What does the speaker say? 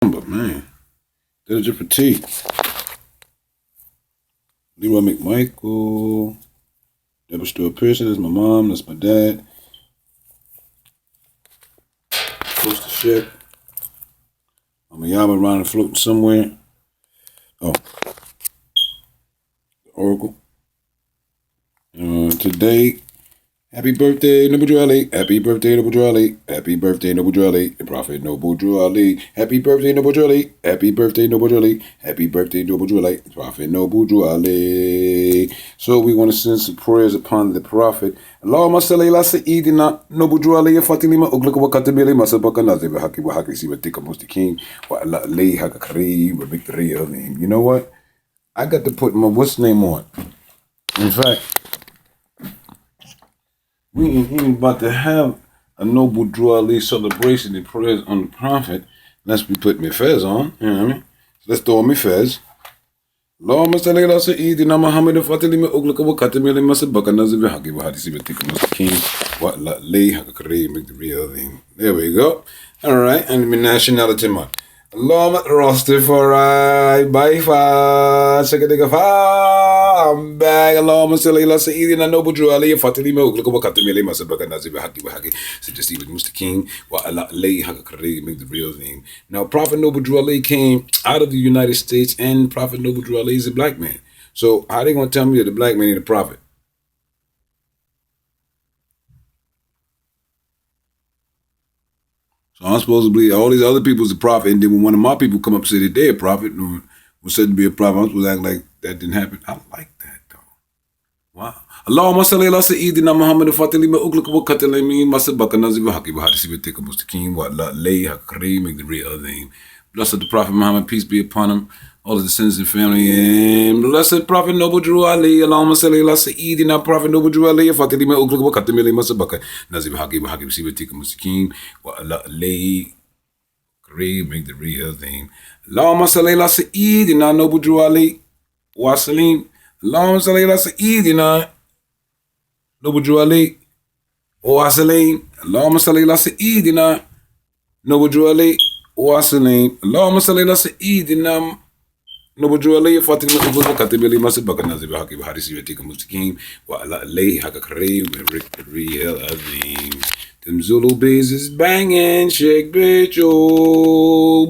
But man, that's just petite. Leroy McMichael. Deborah Stewart Pearson. That's my mom. That's my dad. Close to ship. I'm a Yama around and floating somewhere. Oh, Oracle. Today, happy birthday, Noble Drew Ali. Happy birthday, Noble Drew Ali. Happy birthday, Noble Drew Ali. The Prophet Noble Drew Ali. Happy birthday, Noble Drew Ali. Happy birthday, Noble Drew Ali. Happy birthday, Noble Drew Ali. The Prophet Noble Drew Ali. So we want to send some prayers upon the Prophet. Allahumma salli ala Sayyidina Noble Drew Ali. Fatilima uglaka wa katabili masabaka naziv haki wa haki sibatika mustaqim wa ala alayhi haka kareem wa victory of name. You know what? I got to put my what's name on. In fact, we ain't even about to have a Noble Drew Ali celebration and prayers on the Prophet unless we put my fez on. You know what I mean? So let's throw on my fez. Allahumma salli ala Sayyidina Muhammad Fatilima uglaka wa katabili masabaka naziv haki wa haki sibatika mustaqim wa ala alayhi haka kareem wa victory of name. There we go. All right, and my nationality mark. Allahumma Rastafari, BayeFallZxu, I'm back. Allahumma salli ala Sayyidina Noble Drew Ali, Fatilima uglaka wa katabili masabaka naziv haki wa haki sibatika mustaqim wa ala alayhi haka kareem wa victory of name. Now, Prophet Noble Drew Ali came out of the United States, and Prophet Noble Drew Ali is a black man. So how they gonna tell me that the black man ain't a prophet? So I'm supposed to believe all these other people's a prophet, and then when one of my people come up and say that they're a prophet, or was said to be a prophet, I'm supposed to act like that didn't happen. I like that though. Wow. Allahumma salli ala Sayyidina Muhammad Fatilima uglaka wa katabili masabaka naziv haki wa haki sibatika mustaqim wa ala alayhi haka kareem wa victory of name. Blessed the Prophet Muhammad, peace be upon him, all of the descendants and family, and blessed Prophet Noble Drew Ali. Allahumma salli ala Sayyidina Prophet Noble Drew Ali, Fatilima uglaka wa katabili masabaka naziv haki wa haki sibatika mustaqim wa ala alayhi kareem wa victory of name. Allahumma salli ala Sayyidina Noble Drew Ali wa salim. Allahumma salli ala Sayyidina Noble Drew Ali wa salim. Allahumma salli ala Sayyidina Noble Drew Ali wa salim. Allahumma salli ala Sayyidina Noble Drew Ali Fatilima uglaka wa katabili masabaka naziv haki wa haki sibatika mustaqim wa ala alayhi haka kareem wa victory of name. Them Zulu bees is banging, shake bitch, oh.